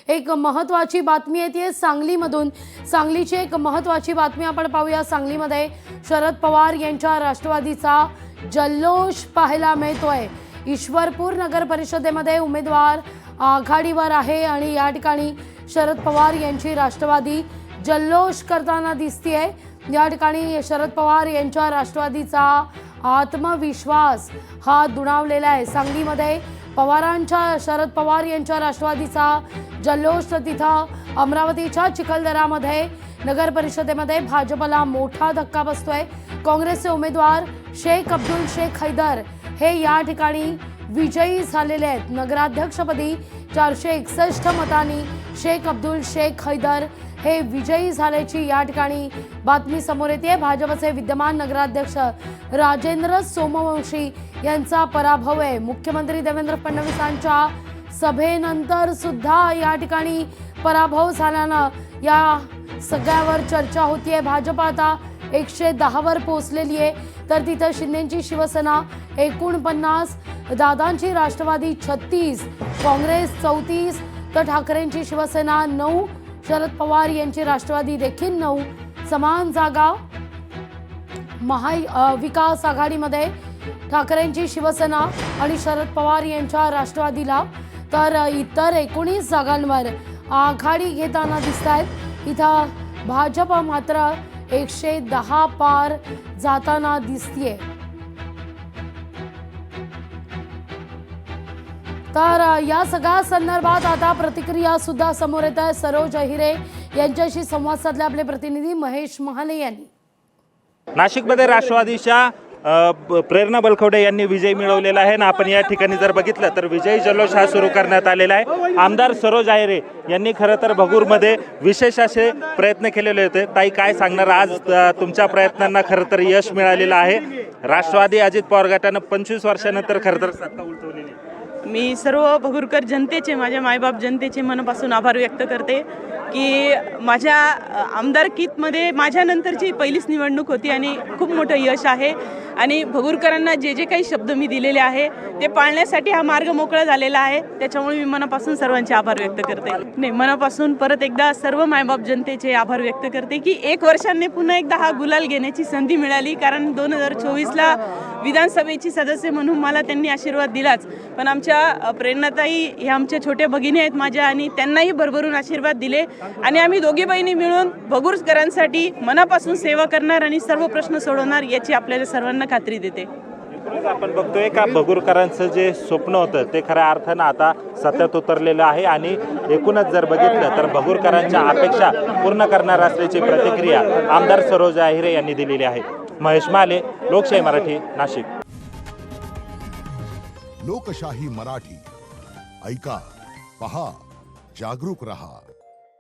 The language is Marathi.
एक महत्त्वाची बातमी येते सांगलीमधून। सांगलीची एक महत्त्वाची बातमी आपण पाहूया। सांगलीमध्ये शरद पवार यांच्या राष्ट्रवादीचा जल्लोष पाहायला मिळतोय। ईश्वरपूर नगर परिषदेमध्ये उमेदवार आघाडीवर आहे आणि या ठिकाणी शरद पवार यांची राष्ट्रवादी जल्लोष करताना दिसतेय। या ठिकाणी शरद पवार यांच्या राष्ट्रवादीचा आत्मविश्वास हा दुणावलेला आहे। सांगलीमध्ये शरद पवार यांच्या राष्ट्रवादीचा जल्लोष। तिथं अमरावतीच्या चिखलदरामध्ये नगर परिषदेमध्ये भाजपला मोठा धक्का बसतोय। काँग्रेसचे उमेदवार शेख अब्दुल शेख हैदर हे या ठिकाणी विजयी झालेले आहेत। नगराध्यक्षपदी 461 मतांनी शेख अब्दुल शेख हैदर हे विजयी झाल्याची या ठिकाणी बातमी समोर येते। भाजपचे विद्यमान नगराध्यक्ष राजेंद्र सोमवंशी यांचा पराभव आहे। मुख्यमंत्री देवेंद्र फडणवीसांच्या सभेनंतर सुद्धा या ठिकाणी पराभव झाल्यानं या सगळ्यावर चर्चा होतीये। भाजप आता 110 वर पोहोचलेली आहे, तर तिथं शिंदेची शिवसेना 49, दादांची राष्ट्रवादी 36, काँग्रेस 34, तर ठाकरेंची शिवसेना 9, शरद पवार यांची राष्ट्रवादी देखील 9 समान जागा। महाविकास आघाडीमध्ये ठाकरेंची शिवसेना आणि शरद पवार यांच्या राष्ट्रवादीला, तर इतर 19 जागांवर आघाडी घेताना दिसत आहेत। इथं भाजप मात्र 110 पार जाताना दिसतीये। तर या सगळ्या संदर्भात आता प्रतिक्रिया सुद्धा समोर येत आहे। सरोज अहिरे यांच्याशी संवाद साधले आपले प्रतिनिधी महेश महाले यांनी। नाशिकमध्ये राष्ट्रवादीच्या प्रेरणा बलकवडे यांनी विजय मिळवलेला आहे ना। आपण या ठिकाणी जर बघितलं तर विजयी जल्लोष हा सुरू करण्यात आलेला आहे। आमदार सरोज अहिरे यांनी खरं तर भगूरमध्ये विशेष असे प्रयत्न केलेले होते। ताई, काय सांगणार आज तुमच्या प्रयत्नांना खरं तर यश मिळालेलं आहे। राष्ट्रवादी अजित पवार गटानं 25 वर्षानंतर खरं तर सत्ता उलटवलेली आहे। मी सर्व भगूरकर जनतेचे, माझ्या मायबाप जनतेचे मनापासून आभार व्यक्त करते की माझ्या आमदारकीमध्ये माझ्यानंतरची पहिलीच निवडणूक होती आणि खूप मोठं यश आहे। आणि भगूरकरांना जे जे काही शब्द मी दिलेले आहे ते पाळण्यासाठी हा मार्ग मोकळा झालेला आहे। त्याच्यामुळे मी मनापासून सर्वांचे आभार व्यक्त करते। नाही, मनापासून परत एकदा सर्व मायबाप जनतेचे आभार व्यक्त करते की 1 वर्षांनी पुन्हा एकदा हा गुलाल घेण्याची संधी मिळाली। कारण 2024ला विधानसभेची सदस्य म्हणून मला त्यांनी आशीर्वाद दिलाच, पण आमच्या प्रेरणाताई हे आमच्या छोट्या भगिनी आहेत माझ्या, आणि त्यांनाही भरभरून आशीर्वाद दिले। आणि आम्ही दोघी बहिणी मिळून भगूरकरांसाठी मनापासून सेवा करणार आणि सर्व प्रश्न सोडवणार याची आपल्याला सर्वांना खात्री देते। आपण बघतोय का भगूरकरांचं जे स्वप्न होतं ते खऱ्या अर्थानं आता सत्यात उतरलेलं आहे। आणि एकूणच जर बघितलं तर भगूरकरांच्या अपेक्षा पूर्ण करणार असल्याची प्रतिक्रिया आमदार सरोज अहिरे यांनी दिलेली आहे। महेश माले, लोकशाही मराठी, नाशिक। लोकशाही मराठी ऐका, पहा, जागरूक रहा।